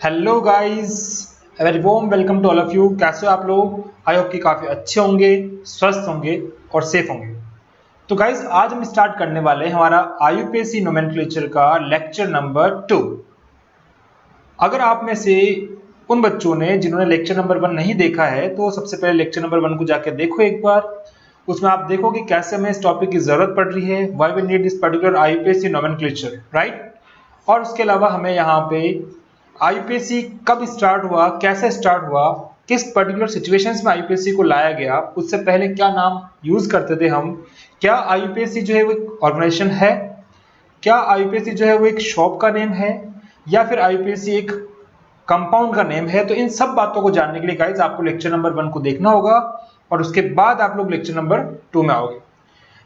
Hello guys, very warm welcome to all of you. कैसे हो आप लोग? आई होप कि काफ़ी अच्छे होंगे, स्वस्थ होंगे और सेफ होंगे। तो गाइस, आज हम स्टार्ट करने वाले हैं हमारा आईयूपीएसी नोमेनक्लेचर का लेक्चर नंबर 2। अगर आप में से उन बच्चों ने जिन्होंने लेक्चर नंबर 1 नहीं देखा है तो सबसे पहले लेक्चर नंबर 1 को जाकर देखो एक बार। उसमें आप देखो कि कैसे हमें इस टॉपिक की जरूरत पड़ रही है, why we need this particular IUPAC nomenclature, right. और उसके अलावा हमें यहाँ पे आईयूपीएसी कब स्टार्ट हुआ, कैसे स्टार्ट हुआ, किस पर्टिकुलर सिचुएशंस में आईयूपीएसी को लाया गया, उससे पहले क्या नाम यूज करते थे हम, क्या आईयूपीएसी जो है वो एक ऑर्गेनाइजेशन है, क्या आईयूपीएसी जो है वो एक शॉप का नेम है, या फिर आईयूपीएसी एक कंपाउंड का नेम है। तो इन सब बातों को जानने के लिए गाइस आपको लेक्चर नंबर 1 को देखना होगा और उसके बाद आप लोग लेक्चर नंबर 2 में आओगे।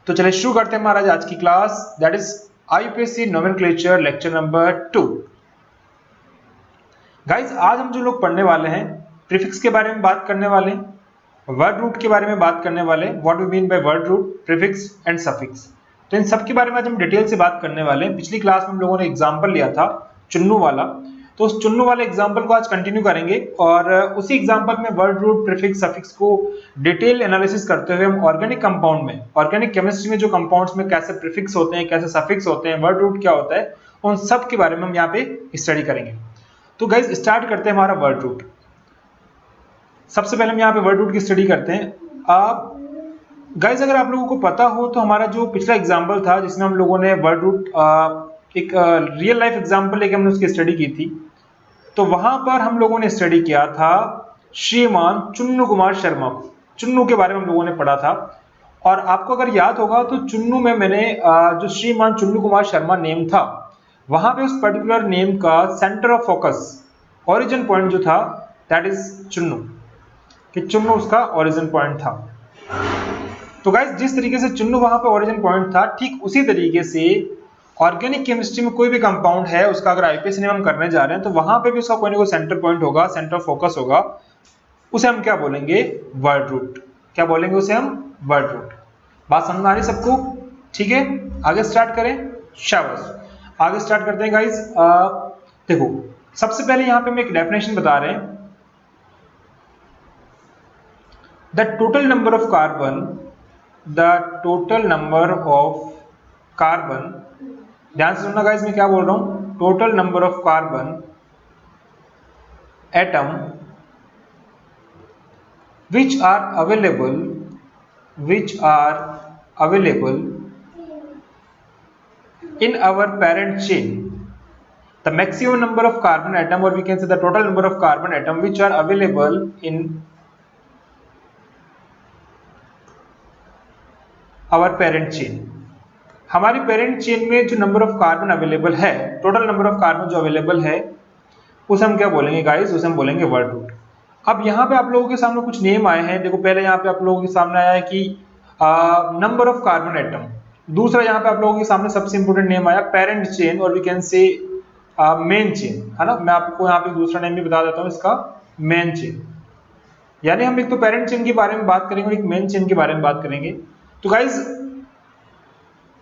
तो चलिए शुरू करते हैं महाराज आज की class, that is IUPAC nomenclature lecture number 2। Guys आज हम जो लोग पढ़ने वाले हैं, प्रीफिक्स के बारे में बात करने वाले हैं, वर्ड रूट के बारे में बात करने वाले हैं, what we mean by word root, prefix and suffix. तो इन सब के बारे में आज हम डिटेल से बात करने वाले हैं। पिछली क्लास में हम लोगों ने एग्जांपल लिया था चुन्नू वाला, तो उस चुन्नू वाले एग्जांपल को आज कंटिन्यू करेंगे और उसी एग्जांपल में वर्ड रूट, प्रीफिक्स, सफिक्स को डिटेल एनालिसिस करते हुए हम ऑर्गेनिक कंपाउंड में, ऑर्गेनिक केमिस्ट्री में जो कंपाउंड्स में कैसे प्रीफिक्स होते हैं, कैसे सफिक्स होते हैं, वर्ड रूट क्या होता है, उन सब के बारे में हम यहाँ पे स्टडी करेंगे। तो गाइज स्टार्ट करते हैं हमारा वर्ड रूट। सबसे पहले हम यहाँ पे वर्ड रूट की स्टडी करते हैं। आप गाइज अगर आप लोगों को पता हो तो हमारा जो पिछला एग्जांपल था जिसमें हम लोगों ने वर्ड रूट एक रियल लाइफ एग्जांपल लेके हमने उसकी स्टडी की थी, तो वहां पर हम लोगों ने स्टडी किया था श्रीमान चुन्नू कुमार शर्मा को। चुन्नू के बारे में हम लोगों ने पढ़ा था और आपको अगर याद होगा तो चुन्नू में मैंने जो श्रीमान चुन्नू कुमार शर्मा नेम था, वहां पे उस पर्टिकुलर नेम का centre of focus, origin point जो था, दैट इज चुन्नू, कि चुन्नू उसका ओरिजिन पॉइंट था। तो गाइस जिस तरीके से चुन्नू वहां पे ओरिजिन पॉइंट था, ठीक उसी तरीके से ऑर्गेनिक केमिस्ट्री में कोई भी कंपाउंड है उसका अगर आईपीएसी नेम हम करने जा रहे हैं तो वहां पे भी उसका कोई ना कोई सेंटर पॉइंट होगा, सेंटर ऑफ फोकस होगा। उसे हम क्या बोलेंगे? Word root. क्या बोलेंगे उसे हम? Word root. बात समझ में आ रही सबको? ठीक है, आगे स्टार्ट करें। शाबाश, आगे स्टार्ट करते हैं गाइस। देखो सबसे पहले यहां पे हम एक डेफिनेशन बता रहे हैं, the total number of carbon, the total number of carbon, ध्यान से सुनना गाइस मैं क्या बोल रहा हूं, total number of carbon atom which are available in our parent chain, the maximum number of carbon atom, or we can say the total number of carbon atom which are available in our parent chain। हमारी parent chain में जो number of carbon available है, total number of carbon जो available है, उसे हम क्या बोलेंगे गाइस? उसे हम बोलेंगे वर्ड रूट। अब यहाँ पे आप लोगों के सामने कुछ नेम आए हैं। देखो पहले यहाँ पे आप लोगों के सामने आया है कि नंबर ऑफ कार्बन एटम। दूसरा यहाँ पे आप लोगों के सामने सबसे इंपोर्टेंट नेम आया पेरेंट चेन, और we can say main chain, है ना। मैं आपको यहाँ पे दूसरा नेम भी बता देता हूँ इसका, मेन चेन। यानी हम एक तो पेरेंट चेन के बारे में बात करेंगे और एक मेन चेन के बारे में बात करेंगे। तो गाइज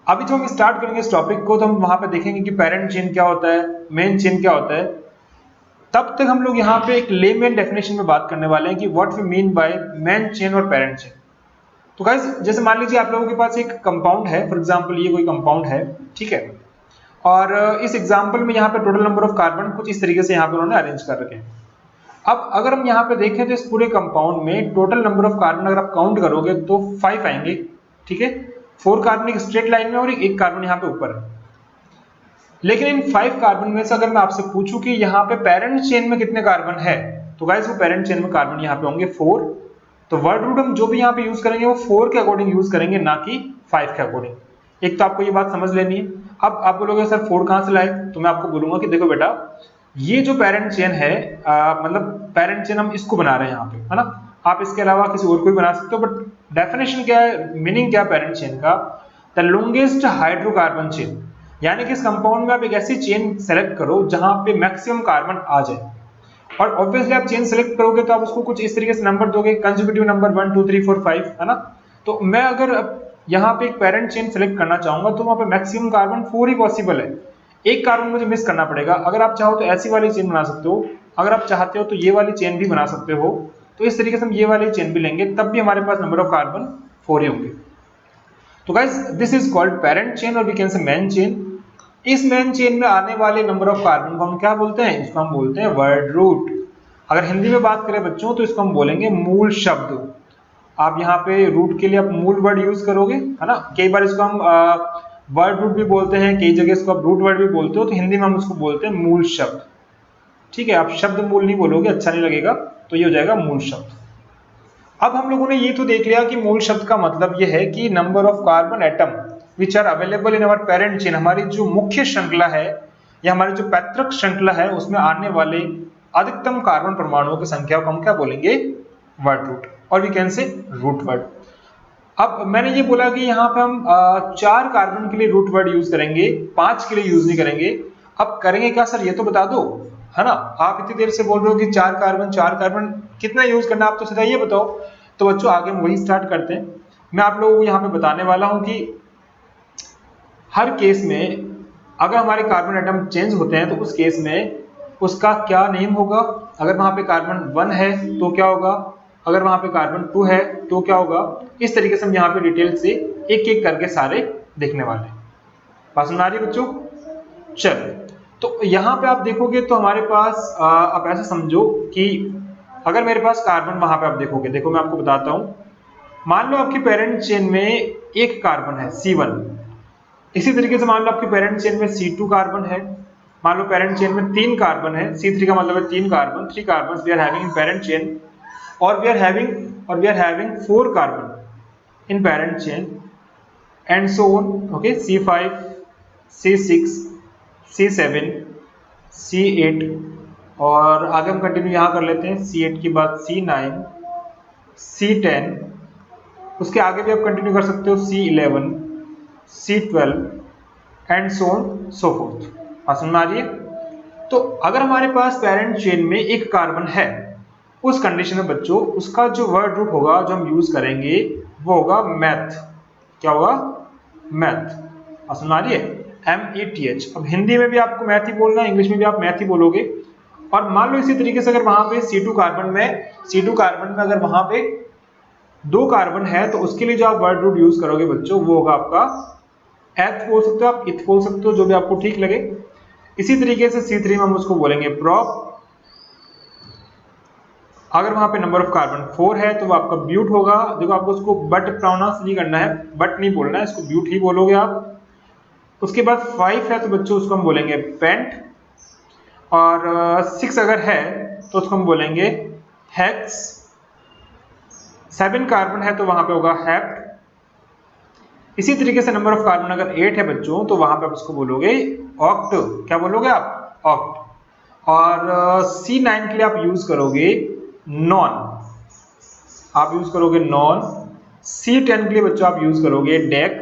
अभी जब हम स्टार्ट करेंगे इस टॉपिक को तो हम वहां पे देखेंगे कि पेरेंट चेन क्या होता है, मेन चेन क्या होता है। तब तक हम लोग यहाँ पे एक लेमैन डेफिनेशन में बात करने वाले हैं कि what we mean by main chain और पेरेंट चेन। तो गाइस जैसे मान लीजिए आप लोगों के पास एक कंपाउंड है, फॉर एग्जांपल ये कोई कंपाउंड है, ठीक है, और इस एग्जांपल में यहाँ पे टोटल नंबर ऑफ कार्बन कुछ इस तरीके से यहाँ पे उन्होंने अरेंज कर रखे हैं। अब अगर हम यहाँ पे देखें तो इस पूरे कंपाउंड में टोटल नंबर ऑफ कार्बन अगर आप काउंट करोगे तो 5 आएंगे, ठीक है। 4 कार्बन एक स्ट्रेट लाइन में और एक कार्बन यहाँ पे ऊपर है। लेकिन इन 5 कार्बन में से अगर मैं आपसे पूछूं कि यहाँ पे पेरेंट चेन में कितने कार्बन है, तो गाइस वो पेरेंट चेन में कार्बन यहाँ पे होंगे 4। तो वर्ड रूट हम जो भी यहाँ पे यूज करेंगे वो 4 के अकॉर्डिंग यूज करेंगे, ना कि 5 के अकॉर्डिंग। एक तो आपको ये बात समझ लेनी है। अब आप बोलोगे सर 4 कहां से लाए, तो मैं आपको बोलूंगा कि देखो बेटा, ये जो पेरेंट चेन है, मतलब पेरेंट चेन हम इसको बना रहे हैं यहाँ पे, है ना। आप इसके अलावा किसी और को भी बना सकते हो, बट डेफिनेशन क्या है, मीनिंग क्या पेरेंट चेन का? The longest hydrocarbon chain. यानी कि इस कंपाउंड में आप एक ऐसी चेन सेलेक्ट करो जहां पे मैक्सिमम कार्बन आ जाए। और ऑब्वियसली आप चेन सेलेक्ट करोगे तो आप उसको कुछ इस तरीके से नंबर दोगे, कंसेक्यूटिव नंबर 1 2 3 4 5, है ना। तो मैं अगर यहाँ पे एक पेरेंट चेन सेलेक्ट करना चाहूंगा तो वहां पे मैक्सिमम कार्बन 4 ही पॉसिबल है, एक कार्बन मुझे मिस करना पड़ेगा। अगर आप चाहो तो ऐसी वाली चेन बना सकते हो अगर आप चाहते हो तो ये वाली चेन भी बना सकते हो। तो इस तरीके से हम ये वाली चेन भी लेंगे, तब भी हमारे पास नंबर ऑफ कार्बन 4 ही होंगे। तो guys this is called parent chain और we can say main chain. इस मेन चेन में आने वाले नंबर ऑफ कार्बन को हम क्या बोलते हैं? इसको हम बोलते हैं वर्ड रूट। अगर हिंदी में बात करें बच्चों तो इसको हम बोलेंगे मूल शब्द। आप यहाँ पे रूट के लिए आप मूल वर्ड यूज करोगे, है ना। कई बार इसको हम वर्ड रूट भी बोलते हैं, कई जगह इसको आप रूट वर्ड भी बोलते हो, तो हिंदी में हम उसको बोलते हैं मूल शब्द। ठीक है, आप शब्द मूल नहीं बोलोगे, अच्छा नहीं लगेगा, तो ये हो जाएगा मूल शब्द। अब हम लोगों ने ये तो देख लिया कि मूल शब्द का मतलब ये है कि number of carbon atom which are available in our parent chain, हमारी जो मुख्य श्रृंखला है या हमारी जो पैतृक श्रृंखला है उसमें आने वाले अधिकतम कार्बन परमाणुओं की संख्या को हम क्या बोलेंगे? वर्ड रूट, और we can say root word. अब मैंने ये बोला कि यहाँ पे हम 4 कार्बन के लिए रूट वर्ड यूज करेंगे, 5 के लिए यूज नहीं करेंगे। अब करेंगे क्या सर, ये तो बता दो, है ना। आप इतनी देर से बोल रहे हो कि 4 कार्बन कितना यूज करना, आप तो सीधा ये बताओ। तो बच्चों आगे हम वही स्टार्ट करते हैं। मैं आप लोगों को यहाँ पे बताने वाला हूँ कि हर केस में अगर हमारे कार्बन एटम चेंज होते हैं तो उस केस में उसका क्या नेम होगा। अगर वहां पे कार्बन 1 है तो क्या होगा, अगर वहां पे कार्बन 2 है तो क्या होगा। इस तरीके से हम यहाँ पे डिटेल से एक एक करके सारे देखने वाले हैं। बात सुन आ रही है बच्चों? चलो, तो यहाँ पे आप देखोगे तो हमारे पास आप ऐसा समझो कि अगर मेरे पास कार्बन वहां पे आप देखोगे, देखो मैं आपको बताता हूँ। मान लो आपकी पेरेंट चेन में एक कार्बन है C1, इसी तरीके से मान लो आपकी पेरेंट चेन में C2 कार्बन है, मान लो पेरेंट चेन में 3 कार्बन है, C3 का मतलब है 3 carbon, 3 carbon we are having in parent chain, और we are having 4 carbon in parent chain and so on. Okay, C5, C6, C7, C8, और आगे हम कंटिन्यू यहाँ कर लेते हैं। C8 की बात C9, C10, उसके आगे भी आप कंटिन्यू कर सकते हो C11, C12 and so on so fourth. बात समझ में आ रही है? तो अगर हमारे पास पेरेंट चेन में एक कार्बन है, उस कंडीशन में बच्चों उसका जो वर्ड रूट होगा जो हम यूज करेंगे वो होगा मैथ। क्या होगा? मैथ। बात समझ में आ रही है? METH। अब हिंदी में भी आपको मैथ ही बोलना है, इंग्लिश में भी आप मैथ ही बोलोगे। और मान लो इसी तरीके से अगर वहां पे C2 कार्बन में अगर वहां पे 2 कार्बन है तो उसके लिए जो आप वर्ड रूट यूज करोगे बच्चों वो होगा आपका एथ बोल सकते हो, आप इथ बोल सकते हो, जो भी आपको ठीक लगे। इसी तरीके से C3 में हम उसको बोलेंगे प्रॉप। अगर वहां पे नंबर ऑफ कार्बन 4 है तो वो आपका ब्यूट होगा। देखो आपको उसको बट प्रोनाउंस नहीं करना है, बट नहीं बोलना है, इसको ब्यूट ही बोलोगे आप। उसके बाद 5 है तो बच्चों उसको हम बोलेंगे पेंट, और 6 अगर है तो उसको हम बोलेंगे हेक्स। 7 कार्बन है तो वहां पे होगा हेप्ट। इसी तरीके से नंबर ऑफ कार्बन अगर 8 है बच्चों तो वहां पे आप उसको बोलोगे ऑक्ट। क्या बोलोगे आप? ऑक्ट। और C9 के लिए आप यूज करोगे नॉन, आप यूज करोगे नॉन। C10 के लिए बच्चों आप यूज करोगे डेक।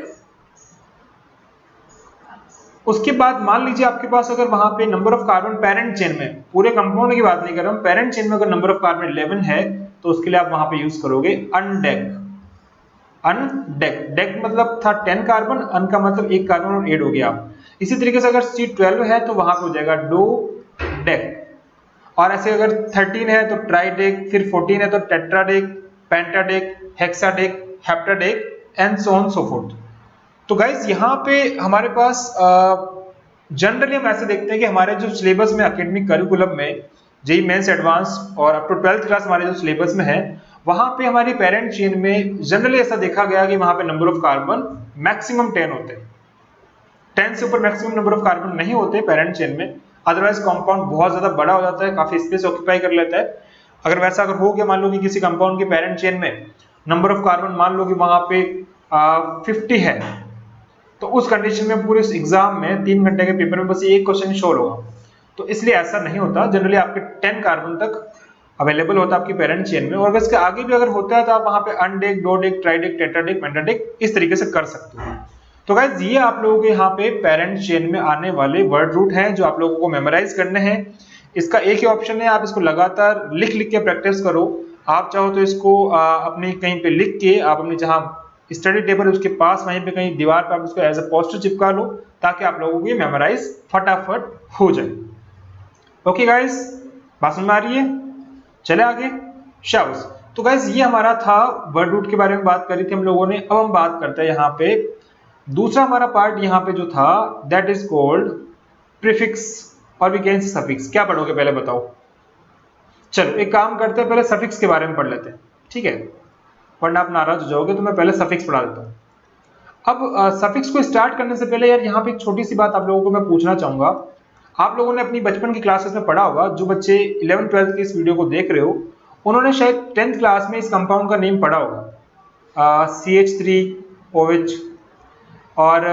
उसके बाद मान लीजिए आपके पास अगर वहां पे number of carbon parent chain में, पूरे कंपाउंड की बात नहीं कर रहा हूं, पेरेंट चेन में अगर नंबर ऑफ कार्बन 11 है तो उसके लिए आप वहां पे यूज करोगे अनडेक। डेक मतलब था 10 कार्बन, अन का मतलब 1 कार्बन और 8 हो गया। इसी तरीके से अगर C12 है तो वहां पे हो जाएगा डो डेक। और ऐसे अगर 13 है तो ट्राइडेक, फिर 14 है तो tetradec, pentadec, hexadec, heptadec and so on so forth. तो गाइस यहाँ पे हमारे पास जनरली हम ऐसे देखते हैं कि हमारे जो सिलेबस में एकेडमिक करिकुलम में जेईई मेंस एडवांस और अप टू 12th क्लास हमारे जो सिलेबस में है वहां पे हमारी पेरेंट चेन में जनरली ऐसा देखा गया कि वहां पे नंबर ऑफ कार्बन मैक्सिमम 10 होते हैं। 10 से ऊपर मैक्सिमम नंबर ऑफ कार्बन नहीं होते पेरेंट चेन में, अदरवाइज कंपाउंड बहुत ज्यादा बड़ा हो जाता है, काफी स्पेस ऑक्यूपाई कर लेता है। अगर वैसा अगर हो गया, मान लो कि किसी कंपाउंड की पेरेंट चेन में नंबर ऑफ कार्बन मान लो कि वहां पे 50 है, तो उस कंडीशन में पूरे एग्जाम में 3 घंटे के पेपर में बस एक क्वेश्चन शोर होगा। तो इसलिए ऐसा नहीं होता, जनरली आपके 10 कार्बन तक अवेलेबल होता है आपकी पेरेंट चेन में। और अगर इसके आगे भी अगर होता है तो आप वहां पे अनडेक, डोडेक, ट्राइडेक, टेट्राडेक, पेंटाडेक इस तरीके से कर सकते हो। तो गाइस ये आप लोगों के यहाँ पे पेरेंट चेन में आने वाले वर्ड रूट हैं जो आप लोगों को मेमोराइज करने हैं। इसका एक ही ऑप्शन है, आप इसको लगातार लिख लिख के प्रैक्टिस करो। आप चाहो तो इसको अपनी कहीं पे लिख के आप अपनी जहाँ स्टडी टेबल उसके पास वहीं पे कहीं दीवार पर आप इसको एज अ पोस्टर चिपका लो ताकि आप लोगों को ये मेमोराइज फटाफट हो जाए। ओके गाइस, बात समझ में आ रही है? चले आगे, शाबाश। तो गाइस ये हमारा था वर्ड रूट के बारे में बात करी थी हम लोगों ने। अब हम बात करते हैं यहाँ पे दूसरा हमारा पार्ट यहाँ पे जो था, दैट इज कॉल्ड प्रीफिक्स और वी कैन से सफिक्स। क्या पढ़ोगे पहले बताओ? चलो एक काम करते हैं, पहले सफिक्स के बारे में पढ़ लेते हैं, ठीक है? वरना आप नाराज हो जाओगे, तो मैं पहले सफिक्स पढ़ा देता हूँ। अब सफिक्स को स्टार्ट करने से पहले यार यहाँ पे एक छोटी सी बात आप लोगों को मैं पूछना चाहूंगा। आप लोगों ने अपनी बचपन की क्लासेस में पढ़ा होगा, जो बच्चे 11th-12th की इस वीडियो को देख रहे हो उन्होंने शायद 10th क्लास में इस कंपाउंड का नेम पढ़ा होगा, CH3OH। और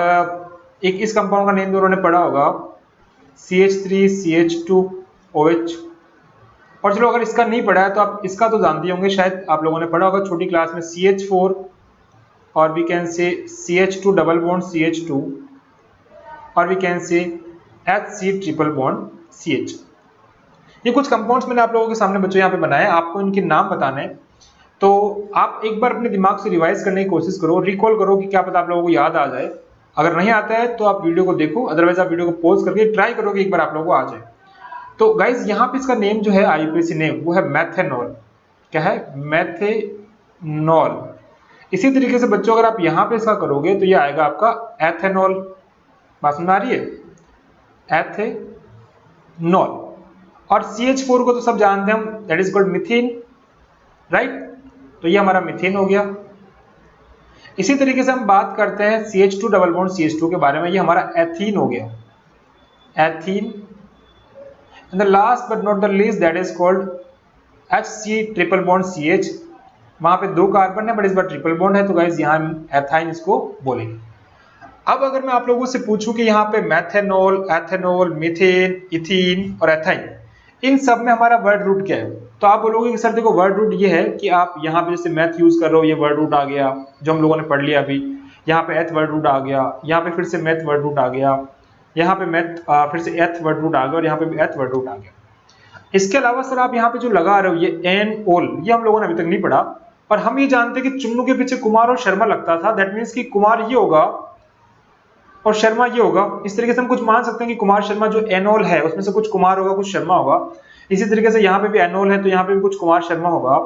एक इस कंपाउंड का नेम उन्होंने पढ़ा होगा CH3CH2OH। और चलो अगर इसका नहीं पढ़ा है तो आप इसका तो जानते होंगे, शायद आप लोगों ने पढ़ा होगा छोटी क्लास में CH4 और वी कैन से CH2 डबल बॉन्ड CH2 और we can say HC triple bond CH। ये कुछ कंपाउंड्स मैंने आप लोगों के सामने बच्चों यहाँ पे बनाए, आपको इनके नाम बताने हैं। तो आप एक बार अपने दिमाग से रिवाइज करने की कोशिश करो, रिकॉल करो कि क्या पता आप लोगों को याद आ जाए। अगर नहीं आता है तो आप वीडियो को देखो, अदरवाइज आप वीडियो को पॉज करके ट्राई करो कि एक बार आप लोगों को आ जाए। तो गाइज यहाँ पे इसका नेम जो है IUPAC नेम वो है मेथेनॉल। क्या है? मेथेनॉल। इसी तरीके से बच्चों अगर आप यहाँ पे इसका करोगे तो ये आएगा आपका एथेनॉल। बात समझ आ रही है? एथेनॉल। और CH4 को तो सब जानते हैं हम, that is called methane, right? तो ये हमारा मीथेन हो गया। इसी तरीके से हम बात करते हैं CH2 डबल बॉन्ड CH2 के बारे में, ये हमारा एथीन हो गया, ethene. And the last but not the least that is called HC triple bond CH। वहां पे 2 कार्बन है बट इस बार ट्रिपल बॉन्ड है, तो गाइस यहाँ हम एथाइन इसको बोलेंगे। अब अगर मैं आप लोगों से पूछूं कि यहाँ पे मेथेनॉल, एथेनॉल, मीथेन, इथीन और एथाइन, इन सब में हमारा वर्ड रूट क्या है? तो आप बोलोगे कि सर देखो वर्ड रूट ये है कि आप यहाँ पे जैसे मैथ यूज कर रहे हो, ये वर्ड रूट आ गया जो हम लोगों ने पढ़ लिया अभी। यहाँ पे एथ वर्ड रूट आ गया, यहाँ पे फिर से मैथ वर्ड रूट आ गया, यहाँ पे मैथ फिर से एथ वर्ड रूट आ गया और यहाँ पे भी एथ वर्ड रूट आ गया। इसके अलावा सर आप यहाँ पे जो लगा रहे हो ये एन ओल, ये हम लोगों ने अभी तक नहीं पढ़ा। और हम ये जानते हैं कि चुन्नू के पीछे कुमार और शर्मा लगता था, दैट मीन्स कि कुमार ये होगा और शर्मा ये होगा। इस तरीके से हम कुछ मान सकते हैं कि कुमार शर्मा जो एनोल है उसमें से कुछ कुमार होगा कुछ शर्मा होगा। इसी तरीके से यहाँ पे भी एनोल है तो यहाँ पे भी कुछ कुमार शर्मा होगा।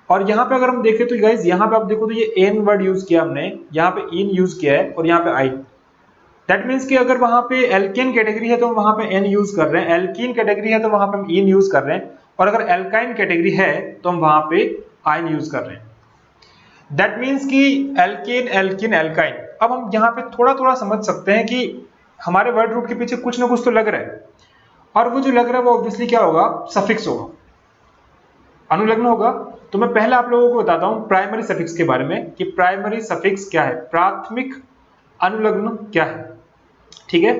और यहाँ पे अगर हम देखें तो गाइस यहाँ पे आप देखो तो ये एन वर्ड यूज किया हमने, यहाँ पे इन यूज किया है और यहाँ पे आई। दैट मीन्स कि अगर वहां पे एल्केन कैटेगरी है तो हम वहां पे एन यूज कर रहे हैं, एल्कीन कैटेगरी है तो वहां पे हम इन यूज कर रहे हैं, और अगर एल्काइन कैटेगरी है तो हम वहां पे आइन यूज कर रहे हैं। दैट मीन्स कि एल्केन, एल्कीन, एल्काइन। अब हम यहाँ पे थोड़ा थोड़ा समझ सकते हैं कि हमारे वर्ड रूट के पीछे कुछ ना कुछ तो लग रहा है, और वो जो लग रहा है वो ऑब्वियसली क्या होगा? सफिक्स होगा, अनुलग्न होगा। तो मैं पहले आप लोगों को बताता हूँ प्राइमरी सफिक्स के बारे में कि प्राइमरी सफिक्स क्या है, प्राथमिक अनुलग्न क्या है। ठीक है,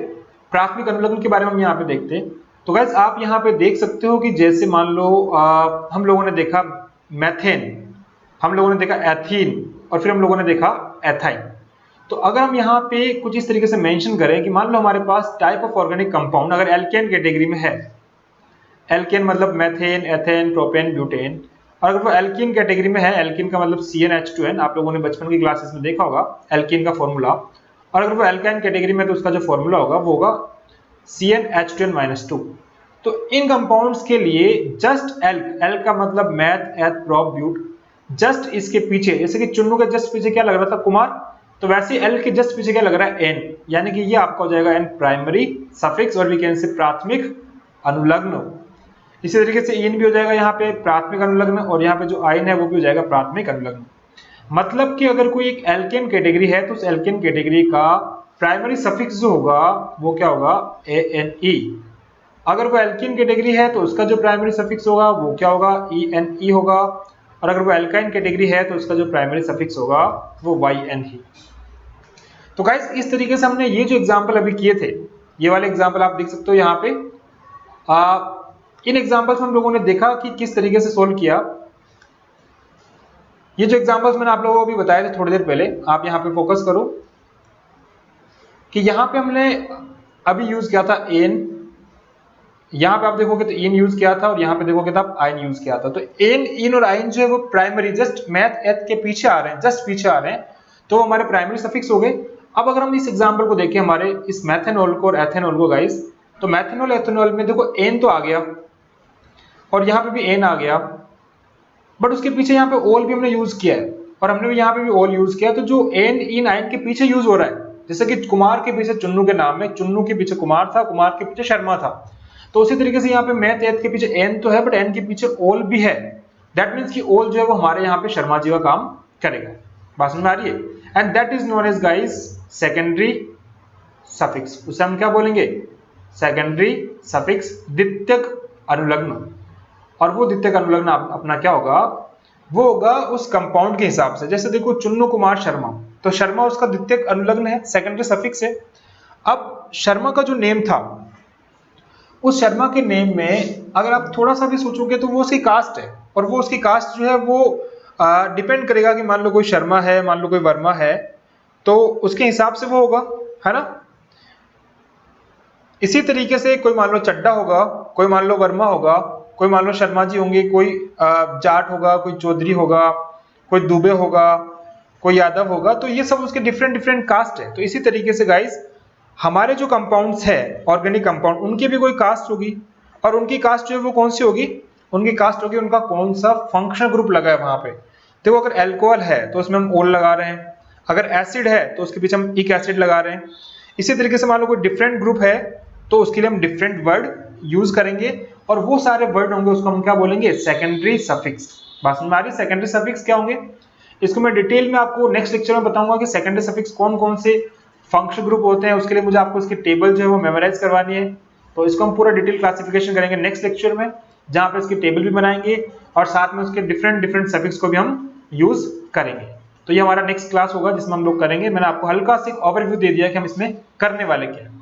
प्राथमिक अनुलग्न के बारे में हम यहाँ पे देखते हैं। तो गाइस आप यहाँ पे देख सकते हो कि जैसे मान लो हम लोगों ने देखा मैथेन, हम लोगों ने देखा एथीन और फिर हम लोगों ने देखा एथाइन। तो अगर हम यहाँ पे कुछ इस तरीके से मेंशन करें कि मान लो हमारे पास टाइप ऑफ ऑर्गेनिक कंपाउंड अगर एल्केन कैटेगरी में है, एल्केन मतलब मैथेन, एथेन, प्रोपेन, ब्यूटेन, और अगर वो एल्कीन कैटेगरी में है, एल्कीन का मतलब CnH2n, आप लोगों ने बचपन की क्लासेस में देखा होगा एल्कीन का फॉर्मूला। और अगर वो एल्काइन कैटेगरी में तो उसका जो फॉर्मूला होगा वो होगा CnH2n-2। तो इन कंपाउंड्स के लिए जस्ट एल्क, एल्क का मतलब मैथ, एथ, प्रोप, ब्यूट, जस्ट इसके पीछे, जैसे कि चुन्नू के जस्ट पीछे क्या लग रहा था? कुमार। तो वैसे एल्क के जस्ट पीछे क्या लग रहा है? एन, यानी कि ये आपका हो जाएगा एन प्राइमरी सफिक्स और वी कैन से प्राथमिक अनुलग्न। इसी तरीके से इन भी हो जाएगा यहाँ पे प्राथमिक अनुलग्न, और यहाँ पे जो आइन है वो भी हो जाएगा प्राथमिक अनुलग्न। मतलब कि अगर कोई एक एल्केन कैटेगरी है तो उस एल्केन कैटेगरी का प्राइमरी सफिक्स जो होगा वो क्या होगा? ANE। अगर वो एल्कीन कैटेगरी है तो उसका जो प्राइमरी सफिक्स होगा वो क्या होगा? ENE होगा। और अगर वो एल्काइन कैटेगरी है तो उसका जो प्राइमरी सफिक्स होगा वो YNE। तो गाइस इस तरीके से हमने ये जो एग्जाम्पल अभी किए थे, ये वाले एग्जाम्पल आप देख सकते हो यहाँ पे। इन एग्जाम्पल्स में हम लोगों ने देखा कि किस तरीके से सोल्व किया। ये जो एग्जांपल्स मैंने आप लोगों को भी बताए थे थोड़ी देर पहले, आप यहाँ पे फोकस करो कि यहाँ पे हमने अभी यूज किया था एन, यहाँ पे आप देखोगे तो इन यूज किया था और यहाँ पे देखोगे तो आप आइन यूज किया था। तो एन, इन और आइन जो है वो प्राइमरी जस्ट मैथ एथ के पीछे आ रहे हैं, जस्ट पीछे आ रहे हैं, तो हमारे प्राइमरी सफिक्स हो गए। अब अगर हम इस एग्जाम्पल को देखें हमारे इस मैथेनॉल को और एथेनॉल को गाइस, तो मैथेनॉल एथेनॉल में देखो एन तो आ गया, और यहाँ पे भी एन आ गया, बट उसके पीछे यहाँ पे ओल भी हमने यूज किया है और हमने भी यहाँ पे भी ओल यूज किया, तो जो एन इन आइन के पीछे यूज हो रहा है, जैसे कि कुमार के पीछे चुन्नू के नाम में, चुन्नू के पीछे कुमार था, कुमार के पीछे शर्मा था, तो उसी तरीके से यहाँ पे मैथ एथ के पीछे एन तो है बट एन के पीछे ओल भी है। दैट मीन्स कि ओल जो है वो हमारे यहाँ पे शर्मा जी का काम करेगा। बात समझ में आ रही है? And that is known as guys secondary suffix. उसे हम क्या बोलेंगे? सेकेंडरी सफिक्स, द्वितीयक अनुलग्न। और वो द्वितीयक अनुलग्न अपना क्या होगा? वो होगा उस कंपाउंड के हिसाब से। जैसे देखो चुन्नू कुमार शर्मा, तो शर्मा उसका द्वितीयक अनुलग्न है, सेकेंडरी सफिक्स है। अब शर्मा का जो नेम था, उस शर्मा के नेम में अगर आप थोड़ा सा भी सोचोगे तो वो उसकी कास्ट है, और वो उसकी कास्ट जो है वो डिपेंड करेगा कि मान लो कोई शर्मा है, मान लो कोई वर्मा है, तो उसके हिसाब से वो होगा, है ना। इसी तरीके से कोई मान लो चड्डा होगा, कोई मान लो वर्मा होगा, कोई मान लो शर्मा जी होंगे, कोई जाट होगा, कोई चौधरी होगा, कोई दुबे होगा, कोई यादव होगा, तो ये सब उसके डिफरेंट डिफरेंट कास्ट है। तो इसी तरीके से गाइस हमारे जो कंपाउंड्स है ऑर्गेनिक कंपाउंड, उनकी भी कोई कास्ट होगी, और उनकी कास्ट जो है वो कौन सी होगी? उनकी कास्ट होगी उनका कौन सा फंक्शनल ग्रुप लगा है वहां पे। देखो अगर अल्कोहल है तो उसमें हम ओल लगा रहे हैं, अगर एसिड है तो उसके पीछे हम इक एसिड लगा रहे हैं। इसी तरीके से मान लो कोई डिफरेंट ग्रुप है तो उसके लिए हम डिफरेंट वर्ड यूज करेंगे, और वो सारे वर्ड होंगे उसको हम क्या बोलेंगे? Secondary suffix. बात समझ में आ रही? सेकेंडरी सफिक्स क्या होंगे इसको मैं डिटेल में आपको नेक्स्ट लेक्चर में बताऊंगा कि सेकेंडरी सफिक्स कौन कौन से फंक्शन ग्रुप होते हैं। उसके लिए मुझे आपको इसकी टेबल जो है वो मेमोराइज करवानी है, तो इसको हम पूरा डिटेल क्लासिफिकेशन करेंगे नेक्स्ट लेक्चर में, जहां पे इसकी टेबल भी बनाएंगे और साथ में उसके डिफरेंट डिफरेंट सफिक्स को भी हम यूज करेंगे। तो ये हमारा नेक्स्ट क्लास होगा जिसमें हम लोग करेंगे। मैंने आपको हल्का सा ओवरव्यू दे दिया कि हम इसमें करने वाले क्या हैं।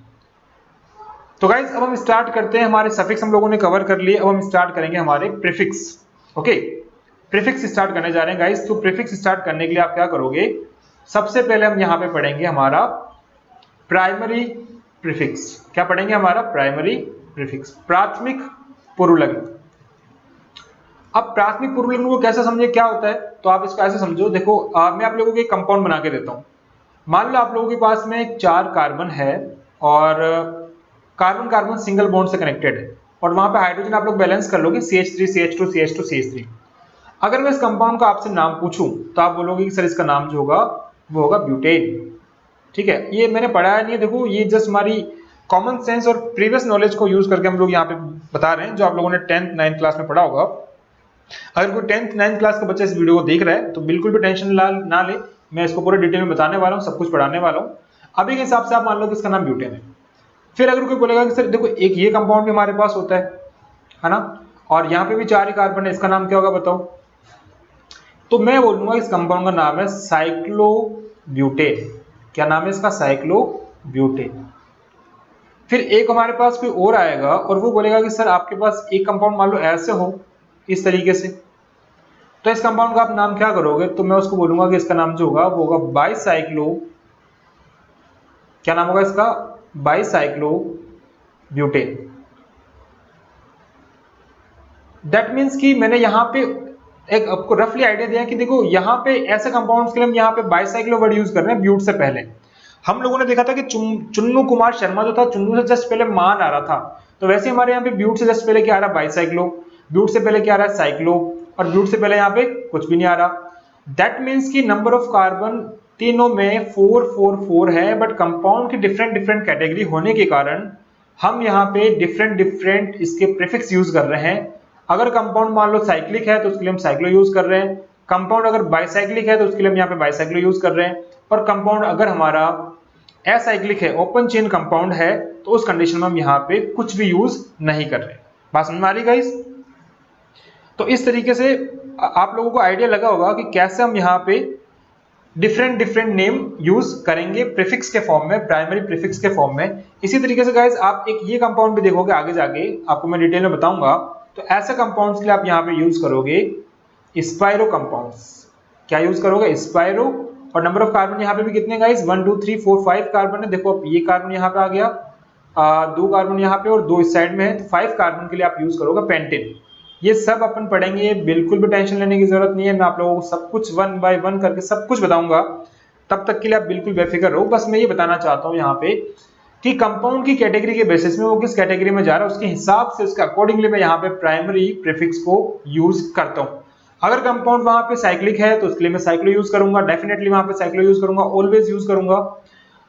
तो गाइज अब हम स्टार्ट करते हैं। हमारे सफिक्स हम लोगों ने कवर कर लिए, अब हम स्टार्ट करेंगे हमारे प्रीफिक्स। ओके, प्रीफिक्स स्टार्ट करने जा रहे हैं गाइज। तो प्रीफिक्स स्टार्ट करने के लिए आप क्या करोगे? सबसे पहले हम यहाँ पे पढ़ेंगे हमारा प्राइमरी प्रीफिक्स। क्या पढ़ेंगे? हमारा प्राइमरी प्रीफिक्स, प्राथमिक पूर्वलग्न। अब प्राथमिक पूर्वलग्न को कैसे समझे, क्या होता है? तो आप इसको ऐसे समझो, देखो मैं आप लोगों को एक कंपाउंड बना के देता हूं। मान लो आप लोगों के पास में 4 कार्बन है और कार्बन कार्बन सिंगल बॉन्ड से कनेक्टेड है, और वहां पे हाइड्रोजन आप लोग बैलेंस कर लोगे CH3 CH2 CH2 CH3। अगर मैं इस कंपाउंड का आपसे नाम पूछूं तो आप बोलोगे कि सर इसका नाम जो होगा वो होगा ब्यूटेन। ठीक है, ये मैंने पढ़ाया नहीं है, देखो ये जस्ट हमारी कॉमन सेंस और प्रीवियस नॉलेज को यूज करके हम लोग यहाँ पे बता रहे हैं, जो आप लोगों ने 10th 9th क्लास में पढ़ा होगा। अगर कोई 10th 9th क्लास का बच्चा इस वीडियो को देख रहा है तो बिल्कुल भी टेंशन ना ले, मैं इसको पूरे डिटेल में बताने वाला हूँ, सब कुछ पढ़ाने वाला हूँ। अभी के हिसाब से आप मान लो कि इसका नाम ब्यूटेन है। फिर अगर कोई बोलेगा कि सर देखो एक ये कंपाउंड भी हमारे पास होता है ना, और यहाँ पे भी 4 ही कार्बन है, इसका नाम क्या होगा बताओ? तो मैं बोलूंगा इस कंपाउंड का नाम है साइक्लोब्यूटेन। क्या नाम है इसका? साइक्लोब्यूटेन। फिर एक हमारे पास कोई और आएगा और वो बोलेगा कि सर आपके पास एक कंपाउंड मान लो ऐसे हो, इस तरीके से, तो इस कंपाउंड का आप नाम क्या करोगे? तो मैं उसको बोलूंगा कि इसका नाम जो होगा वो होगा बाईसाइक्लो, क्या नाम होगा इसका? बाईसाइक्लोब्यूटेन। दैट मीन्स कि मैंने यहाँ पे एक आपको रफली आइडिया दिया कि देखो यहाँ पे ऐसे कंपाउंड्स के लिए हम यहाँ पे बाईसाइक्लो वर्ड यूज कर रहे हैं ब्यूट से पहले। हम लोगों ने देखा था कि चुन्नू कुमार शर्मा जो था, चुन्नू से जस्ट पहले मान आ रहा था, तो वैसे हमारे यहाँ पे ब्यूट से जस्ट पहले क्या आ रहा है? बाईसाइक्लो। ब्यूट से पहले क्या आ रहा है? साइक्लो। और ब्यूट से पहले यहाँ पे कुछ भी नहीं आ रहा। दैट मीन्स कि नंबर ऑफ कार्बन तीनों में 444 है, बट कंपाउंड की डिफरेंट डिफरेंट कैटेगरी होने के कारण हम यहाँ पे डिफरेंट डिफरेंट इसके प्रीफिक्स यूज कर रहे हैं। अगर कंपाउंड मान लो साइक्लिक है तो उसके लिए हम साइक्लो यूज कर रहे हैं, कंपाउंड अगर बाईसाइक्लिक है तो उसके लिए हम यहाँ पे बाईसाइक्लो यूज कर रहे हैं, और कंपाउंड अगर हमारा एसाइक्लिक है, ओपन चेन कंपाउंड है, तो उस कंडीशन में हम यहाँ पे कुछ भी यूज नहीं कर रहे। बात समझ में आ रही गाइस? तो इस तरीके से आप लोगों को आइडिया लगा होगा कि कैसे हम यहाँ पे डिफरेंट डिफरेंट नेम यूज करेंगे प्रीफिक्स के फॉर्म में, प्राइमरी प्रीफिक्स के फॉर्म में। इसी तरीके से गाइस आप एक ये कंपाउंड भी देखोगे आगे जाके, आपको मैं डिटेल में बताऊंगा। तो ऐसे कंपाउंड्स के लिए आप यहाँ पे यूज करोगे स्पाइरो कंपाउंड्स। क्या यूज करोगे? स्पाइरो। और नंबर ऑफ कार्बन यहाँ पे भी कितने गाइस? 1 2 3 4 5 कार्बन है। देखो अब ये कार्बन यहाँ पे आ गया, 2 कार्बन यहाँ पे और 2 इस साइड में है, तो 5 कार्बन के लिए आप यूज करोगे पेंटेन। ये सब अपन पढ़ेंगे, बिल्कुल भी टेंशन लेने की जरूरत नहीं है। मैं आप लोगों को सब कुछ 1 by 1 करके सब कुछ बताऊंगा, तब तक के लिए आप बिल्कुल बेफिक्र रहो। बस मैं ये बताना चाहता हूँ यहाँ पे कि कंपाउंड की कैटेगरी के बेसिस में वो किस कैटेगरी में जा रहा है उसके हिसाब से उसके अकॉर्डिंगली मैं यहाँ पे प्राइमरी प्रीफिक्स को यूज करता हूँ। अगर कंपाउंड वहां पे साइक्लिक है तो उसके लिए मैं साइक्लो यूज करूंगा, डेफिनेटली वहां पे साइक्लो यूज करूंगा, ऑलवेज यूज करूंगा।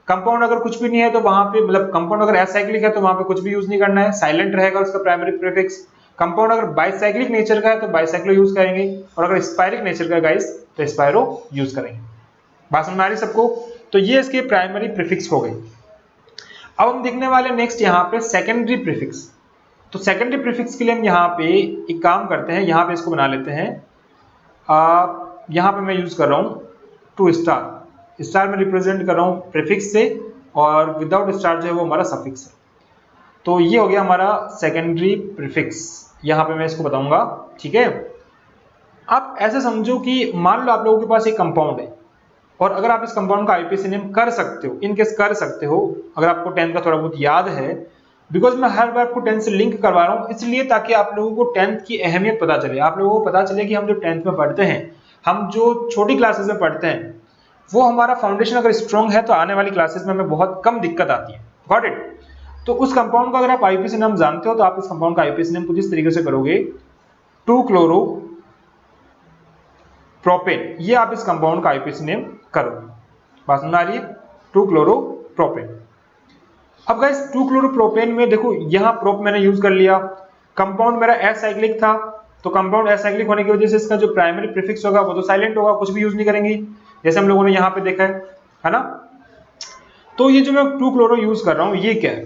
कंपाउंड अगर कुछ भी नहीं है तो वहां पे मतलब कंपाउंड अगर एसाइक्लिक है तो वहां पे कुछ भी यूज नहीं करना है, साइलेंट रहेगा उसका प्राइमरी प्रीफिक्स। कंपाउंड अगर बाइसाइक्लिक नेचर का है तो बाइसाइक्लो यूज करेंगे, और अगर स्पायरिक नेचर का गाइस तो स्पायरो यूज करेंगे। बात समझ में आ रही सबको? तो ये इसके प्राइमरी प्रीफिक्स हो गई। अब हम देखने वाले नेक्स्ट यहाँ पे सेकेंडरी प्रीफिक्स। तो सेकेंडरी प्रीफिक्स के लिए हम यहाँ पे एक काम करते हैं, यहाँ पे इसको बना लेते हैं। यहाँ पे मैं यूज कर रहा हूँ टू स्टार, स्टार में रिप्रेजेंट कर रहा हूँ प्रीफिक्स से, और विदाउट स्टार जो है वो हमारा सफिक्स है। तो ये हो गया हमारा सेकेंडरी प्रीफिक्स, यहाँ पे मैं इसको बताऊंगा। ठीक है, आप ऐसे समझो कि मान लो आप लोगों के पास एक कंपाउंड है, और अगर आप इस कंपाउंड का आईपीसी नेम कर सकते हो, इनकेस कर सकते हो, अगर आपको 10th का थोड़ा बहुत याद है, बिकॉज मैं हर बार आपको 10th से लिंक करवा रहा हूँ इसलिए ताकि आप लोगों को 10th की अहमियत पता चले, आप लोगों को पता चले कि हम जो 10th में पढ़ते हैं, हम जो छोटी क्लासेस में पढ़ते हैं, वो हमारा फाउंडेशन अगर स्ट्रॉन्ग है तो आने वाली क्लासेस में हमें बहुत कम दिक्कत आती है। Got it? तो उस कंपाउंड का अगर आप आईपीसी नेम जानते हो तो आप इस कंपाउंड का आईपीसी नेम कुछ इस तरीके से करोगे, 2-क्लोरो प्रोपेन, ये आप इस कंपाउंड का आईपीसी नेम करोगे। बात समझ आ रही है? 2-क्लोरो प्रोपेन। अब गाइस 2-क्लोरो प्रोपेन में देखो यहाँ प्रोप मैंने यूज कर लिया, कंपाउंड मेरा एसाइक्लिक था, तो कंपाउंड एसाइक्लिक होने की वजह से इसका जो प्राइमरी प्रीफिक्स होगा वो तो साइलेंट होगा, कुछ भी यूज नहीं करेंगे, जैसे हम लोगों ने यहाँ पे देखा है ना। तो ये जो मैं 2-क्लोरो यूज कर रहा हूँ ये क्या है?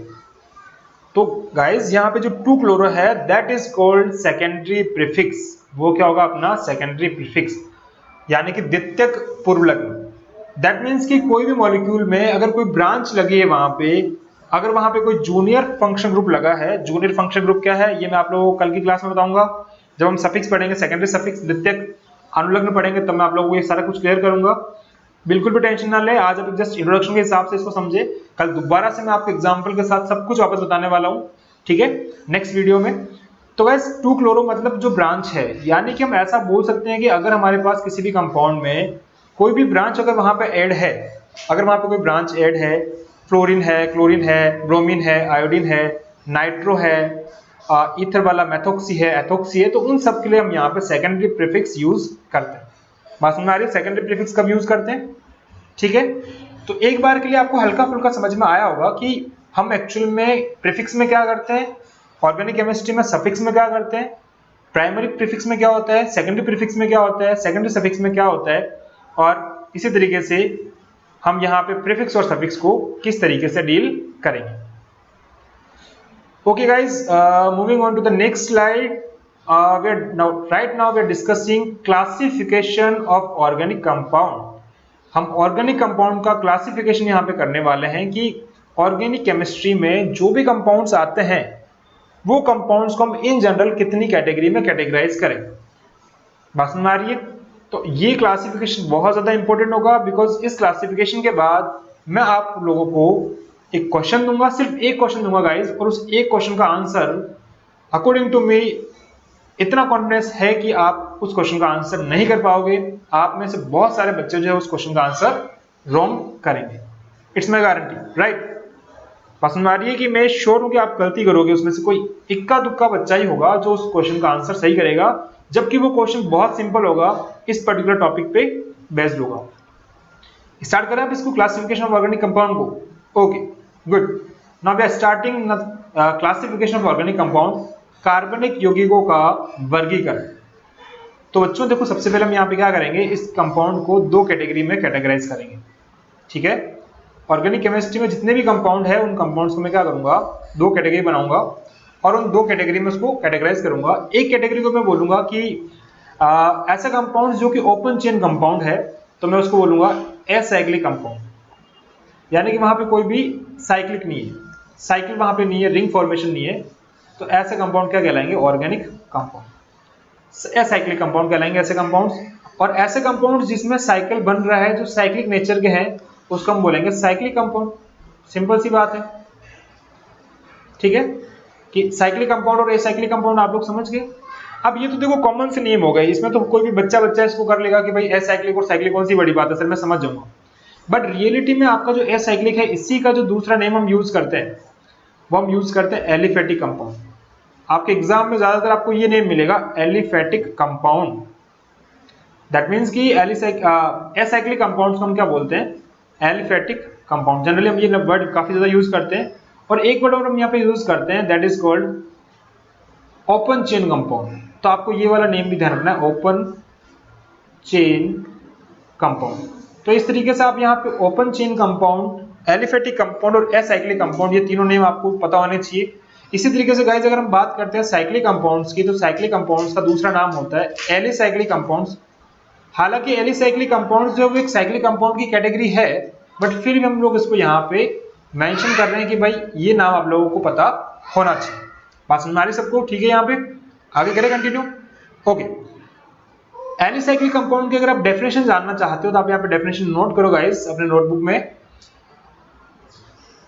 तो गाइस यहाँ पे जो 2-क्लोरो है that is called secondary prefix. वो क्या होगा अपना सेकेंडरी प्रीफिक्स, यानी कि द्वितीयक पूर्व लग्न। दैट मीन्स कि कोई भी मॉलिक्यूल में अगर कोई ब्रांच लगी है वहां पे, अगर वहां पे कोई जूनियर फंक्शन ग्रुप लगा है, जूनियर फंक्शन ग्रुप क्या है ये मैं आप लोगों को कल की क्लास में बताऊंगा, जब हम सफिक्स पढ़ेंगे, सेकेंडरी सफिक्स द्वितीयक अनुलग्न पढ़ेंगे, तब मैं आप लोगों को ये सारा कुछ क्लियर करूंगा। बिल्कुल भी टेंशन ना ले, आज आप जस्ट इंट्रोडक्शन के हिसाब से इसको समझे, कल दोबारा से मैं आपको एग्जाम्पल के साथ सब कुछ वापस बताने वाला हूँ, ठीक है, नेक्स्ट वीडियो में। तो वैसे 2-क्लोरो मतलब जो ब्रांच है, यानी कि हम ऐसा बोल सकते हैं कि अगर हमारे पास किसी भी कंपाउंड में कोई भी ब्रांच अगर वहां पे ऐड है, अगर वहां पे कोई ब्रांच ऐड है, फ्लोरीन है, क्लोरीन है, ब्रोमीन है, आयोडीन है, नाइट्रो है, ईथर वाला मेथोक्सी है, एथोक्सी है, तो उन सब के लिए हम यहाँ पे सेकेंडरी प्रीफिक्स यूज करते हैं। बात समझ में आ रही है? सेकेंडरी प्रीफिक्स कब यूज करते हैं? ठीक है, तो एक बार के लिए आपको हल्का फुल्का समझ में आया होगा कि हम एक्चुअल में प्रीफिक्स में क्या करते हैं, ऑर्गेनिक केमिस्ट्री में सफिक्स में क्या करते हैं, प्राइमरी प्रीफिक्स में क्या होता है, सेकेंडरी प्रीफिक्स में क्या होता है, सेकेंडरी सफिक्स में क्या होता है, और इसी तरीके से हम यहाँ पे प्रीफिक्स और सफिक्स को किस तरीके से डील करेंगे। Okay guys, moving on to the next slide, right now we are discussing classification of organic compound। हम ऑर्गेनिक कंपाउंड का क्लासिफिकेशन यहाँ पे करने वाले हैं कि ऑर्गेनिक केमिस्ट्री में जो भी कंपाउंड्स आते हैं वो कंपाउंड्स को हम इन जनरल कितनी कैटेगरी में कैटेगराइज करें। बात समझ में आ रही है? तो ये क्लासिफिकेशन बहुत ज्यादा इंपॉर्टेंट होगा, बिकॉज इस क्लासिफिकेशन के बाद मैं आप लोगों को एक क्वेश्चन दूंगा, सिर्फ एक क्वेश्चन दूंगा गाइज, और उस एक क्वेश्चन का आंसर अकॉर्डिंग टू मी इतना कॉन्फिडेंस है कि आप उस क्वेश्चन का आंसर नहीं कर पाओगे, आप में से बहुत सारे बच्चे जो है उस क्वेश्चन का आंसर रॉन्ग करेंगे, इट्स माय गारंटी, राइट। पसंद आ रही है कि मैं श्योर हूं कि आप गलती करोगे, उसमें से कोई इक्का दुक्का बच्चा ही होगा जो उस क्वेश्चन का आंसर सही करेगा, जबकि वो क्वेश्चन बहुत सिंपल होगा, इस पर्टिकुलर टॉपिक पे बेस्ड होगा। स्टार्ट करें आप इसको, क्लासिफिकेशन ऑफ ऑर्गेनिक कंपाउंड को। Okay good, now we are starting classification of organic compound, कार्बनिक यौगिकों का वर्गीकरण। तो बच्चों देखो, सबसे पहले हम यहाँ पे क्या करेंगे, इस कंपाउंड को दो कैटेगरी में कैटेगराइज करेंगे, ठीक है। ऑर्गेनिक केमिस्ट्री में जितने भी कंपाउंड है उन कंपाउंड्स को मैं क्या करूंगा, दो कैटेगरी बनाऊंगा, और उन दो कैटेगरी में उसको कैटेगराइज करूंगा। एक कैटेगरी को मैं बोलूंगा कि ऐसा कंपाउंड जो कि ओपन चेन कंपाउंड है, तो मैं उसको बोलूंगा एसाइक्लिक कंपाउंड, यानी कि वहां पे कोई भी साइक्लिक नहीं है, साइकिल वहां पे नहीं है, रिंग फॉर्मेशन नहीं है, तो ऐसे कंपाउंड क्या कहलाएंगे, ऑर्गेनिक कंपाउंड। एसाइक्लिक कंपाउंड कहलाएंगे ऐसे कंपाउंड्स, और ऐसे कंपाउंड्स जिसमें साइकिल बन रहा है, जो साइक्लिक नेचर के हैं, उसको हम बोलेंगे साइक्लिक कंपाउंड। सिंपल सी बात है, ठीक है, कि साइक्लिक कंपाउंड और एसाइक्लिक कंपाउंड आप लोग समझ गए। अब ये तो देखो कॉमन से नियम हो गए, इसमें तो कोई भी बच्चा इसको कर लेगा कि भाई एसाइक्लिक और साइक्लिक कौन सी बड़ी बात है, सर मैं समझ जाऊंगा। बट रियलिटी में आपका जो एसाइक्लिक है, इसी का जो दूसरा नेम हम यूज करते हैं वो हम यूज करते हैं एलिफेटिक कंपाउंड। आपके एग्जाम में ज्यादातर आपको ये नेम मिलेगा, एलिफेटिक कंपाउंड। दैट मीन्स कि एसाइक्लिक कंपाउंड्स को हम क्या बोलते हैं, एलिफेटिक कंपाउंड। जनरली हम ये वर्ड काफी ज्यादा यूज करते हैं। और एक वर्ड और हम यहाँ पे यूज करते हैं, that is called open chain compound. तो आपको ये वाला नेम भी ध्यान रखना है, ओपन चेन कंपाउंड। तो इस तरीके से आप यहाँ पे open chain compound, aliphatic compound और एसाइक्लिक कंपाउंड, ये तीनों नेम आपको पता होने चाहिए। इसी तरीके से गाइस अगर हम बात करते हैं साइक्लिक कंपाउंड्स की, तो साइक्लिक कंपाउंड्स का दूसरा नाम होता है एलिसाइक्लिक कंपाउंड्स। हालांकि एलिसाइक्लिक कंपाउंड्स जो एक साइक्लिक कंपाउंड की कैटेगरी है, बट फिर भी हम लोग इसको यहाँ पे मेंशन कर रहे हैं कि भाई ये नाम आप लोगों को पता होना चाहिए। बात समझ में आ रही सबको? ठीक है, यहाँ पे आगे करें कंटिन्यू। ओके, एलिसाइक्लिक कंपाउंड की अगर आप डेफिनेशन जानना चाहते हो तो आप यहाँ पे डेफिनेशन नोट करो गाइस अपने नोटबुक में।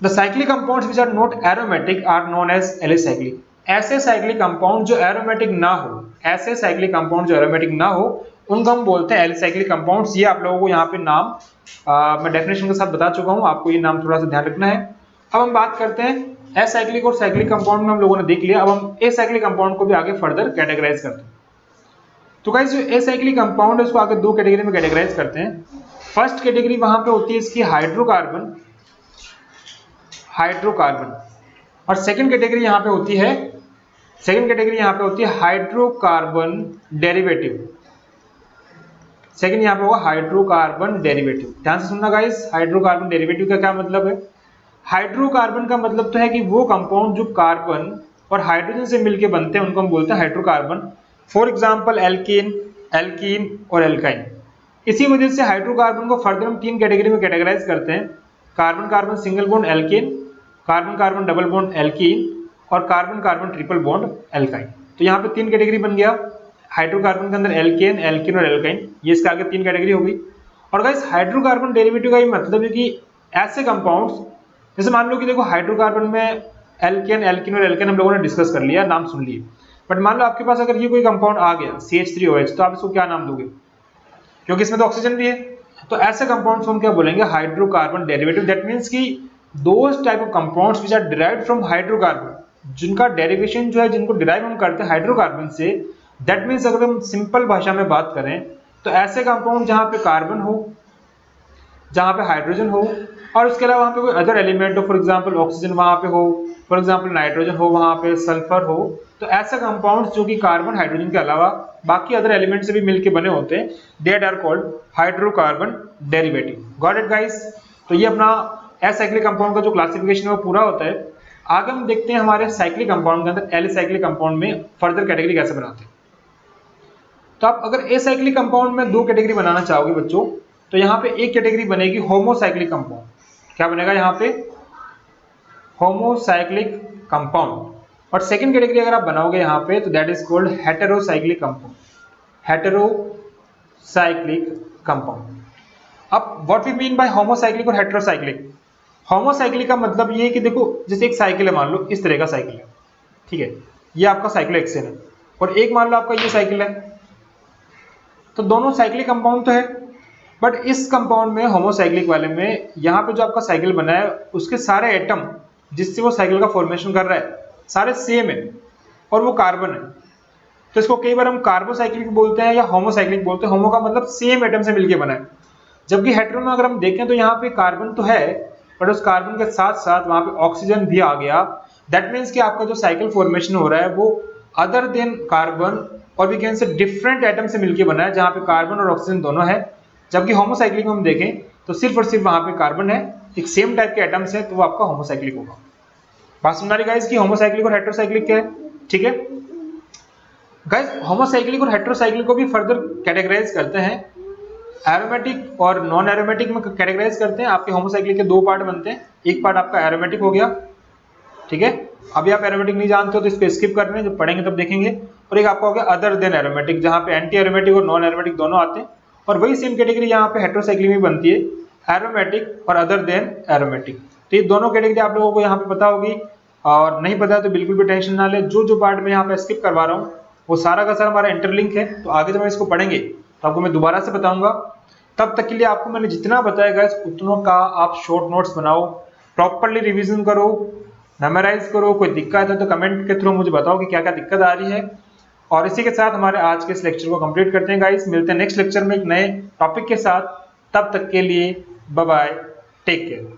The cyclic compounds which are not aromatic are known as alicyclic. ऐसे साइक्लिक कंपाउंड जो एरोमेटिक ना हो, ऐसे साइक्लिक कंपाउंड जो एरोमेटिक ना हो, उनको हम बोलते हैं एलिसाइक्लिक कंपाउंड्स। ये आप लोगों को यहाँ पे नाम मैं डेफिनेशन के साथ बता चुका हूँ, आपको ये नाम थोड़ा सा ध्यान रखना है। अब हम बात करते हैं एसाइक्लिक और साइक्लिक कंपाउंड में हम लोगों ने देख लिया। अब हम एसाइक्लिक कंपाउंड को भी आगे फर्दर कैटेगराइज करते हैं। तो गाइस जो एसाइक्लिक कंपाउंड है उसको आगे दो कैटेगरी में कैटेगराइज करते हैं। फर्स्ट कैटेगरी वहां पे होती है इसकी हाइड्रोकार्बन, और सेकंड कैटेगरी यहाँ पे होती है, हाइड्रोकार्बन डेरिवेटिव। सेकंड यहाँ पे होगा हाइड्रोकार्बन डेरिवेटिव। ध्यान से सुनना गाइस, हाइड्रोकार्बन डेरिवेटिव का क्या मतलब है। हाइड्रोकार्बन का मतलब तो है कि वो कंपाउंड जो कार्बन और हाइड्रोजन से मिलकर बनते हैं उनको हम बोलते हैं हाइड्रोकार्बन। फॉर एग्जाम्पल एल्कीन और एल्काइन। इसी वजह से हाइड्रोकार्बन को फर्दर हम तीन कैटेगरी में कैटेगराइज करते हैं, carbon carbon single bond alkane, carbon carbon double bond alkene और carbon carbon triple bond alkyne. तो यहाँ पे तीन कैटेगरी बन गया, हाइड्रोकार्बन के अंदर एल्केन, एल्कीन और एल्काइन, ये इसके आगे तीन कैटेगरी होगी। और गाइस हाइड्रोकार्बन डेरिवेटिव का ये मतलब है कि ऐसे कंपाउंड्स, जैसे मान लो कि देखो हाइड्रोकार्बन में एल्केन, एल्कीन और एल्काइन हम लोगों ने डिस्कस कर लिया, नाम सुन लिए। बट मान लो आपके पास अगर ये कोई कंपाउंड आ गया CH3OH, तो आप इसको क्या नाम दोगे, क्योंकि इसमें तो ऑक्सीजन भी है। तो ऐसे कंपाउंड्स हम क्या बोलेंगे, हाइड्रोकार्बन डेरिवेटिव। दैट मींस कि those type of compounds which are derived from hydrocarbon, जिनका डेरिवेशन जो है, जिनको डिराइव हम करते हैं हाइड्रोकार्बन से। दैट मींस अगर हम सिंपल भाषा में बात करें तो ऐसे कंपाउंड जहां पे कार्बन हो, जहां पे हाइड्रोजन हो और उसके अलावा वहां पे कोई अदर एलिमेंट हो, फॉर एग्जांपल ऑक्सीजन वहां पे हो, फॉर एग्जांपल नाइट्रोजन हो, वहां पे सल्फर हो। तो ऐसे कंपाउंड्स जो कि कार्बन हाइड्रोजन के अलावा बाकी अदर एलिमेंट से भी मिलके बने होते हैं, that are called hydrocarbon derivative. Got it guys? तो ये अपना एसाइक्लिक कंपाउंड का जो क्लासिफिकेशन है वो पूरा होता है। आगे हम देखते हैं हमारे साइक्लिक कंपाउंड के अंदर एलिसाइक्लिक कंपाउंड में फर्दर कैटेगरी कैसे बनाते हैं। तो आप अगर एसाइक्लिक कंपाउंड में दो कैटेगरी बनाना चाहोगे बच्चों, तो यहाँ पे एक कैटेगरी बनेगी होमोसाइक्लिक कंपाउंड। क्या बनेगा यहाँ पे, होमोसाइक्लिक कंपाउंड। और सेकंड कैटेगरी अगर आप बनाओगे यहाँ पे, तो that is called heterocyclic compound, heterocyclic compound. अब what we mean by homocyclic और हेटेरोसाइक्लिक। होमोसाइक्लिक का मतलब ये है कि देखो जैसे एक साइकिल है, मान लो इस तरह का साइकिल है, ठीक है, ये आपका साइक्लोहेक्सेन है, और एक मान लो आपका ये साइकिल है, तो दोनों साइक्लिक कंपाउंड तो है। बट इस कंपाउंड में, होमोसाइक्लिक वाले में, यहाँ पे जो आपका साइकिल बना है उसके सारे एटम जिससे वो साइकिल का फॉर्मेशन कर रहा है सारे सेम है और वो कार्बन है। तो इसको कई बार हम कार्बोसाइक्लिक बोलते हैं या होमोसाइक्लिक बोलते हैं। होमो का मतलब सेम एटम से मिलके बना है, जबकि हेटेरो में अगर हम देखें तो यहाँ पे कार्बन तो है, बट उस कार्बन के साथ साथ वहां पे ऑक्सीजन भी आ गया। दैट मीन्स कि आपका जो साइकिल फॉर्मेशन हो रहा है वो अदर देन कार्बन और we can say different atom से मिलके बना है, जहां पे कार्बन और ऑक्सीजन दोनों है। जबकि होमोसाइक्लिक में हम देखें तो सिर्फ और सिर्फ वहां पे कार्बन है, एक सेम टाइप के एटम्स है, तो वो आपका होमोसाइक्लिक होगा। बात समझ आ रही गाइस कि होमोसाइक्लिक और हेटेरोसाइक्लिक क्या है? ठीक है गाइस, होमोसाइक्लिक और हेटेरोसाइक्लिक को भी फर्दर कैटेगराइज करते हैं, एरोमेटिक और नॉन एरोमेटिक में कैटेगराइज करते हैं। आपके होमोसाइक्लिक के दो पार्ट बनते हैं, एक पार्ट आपका एरोमेटिक हो गया, ठीक है, अभी आप एरोमेटिक नहीं जानते हो तो इसको स्किप कर रहे हैं, जब पढ़ेंगे तब देखेंगे। और एक आपका हो गया अदर देन एरोमेटिक, जहां पे एंटी एरोमेटिक और नॉन एरोमेटिक दोनों आते हैं। और वही सेम कैटेगरी यहाँ पे हेटेरोसाइक्लिक में बनती है, एरोमेटिक और अदर देन एरोमेटिक। तो ये दोनों कैटेगरी आप लोगों को यहाँ पे पता होगी, और नहीं पता तो बिल्कुल भी टेंशन ना ले। जो जो पार्ट में यहाँ पे स्किप करवा रहा हूँ वो सारा का सारा हमारा इंटरलिंक है, तो आगे जब हम इसको पढ़ेंगे तो आपको मैं दोबारा से बताऊंगा तब तक के लिए आपको मैंने जितना बताया गाइस उतनों का आप शॉर्ट नोट्स बनाओ, प्रॉपरली रिवीजन करो, मेमोराइज करो। कोई दिक्कत है तो कमेंट के थ्रू मुझे बताओ कि क्या क्या दिक्कत आ रही है। और इसी के साथ हमारे आज के इस लेक्चर को कंप्लीट करते हैं गाइस। मिलते हैं नेक्स्ट लेक्चर में एक नए टॉपिक के साथ। तब तक के लिए बाय बाय, टेक केयर।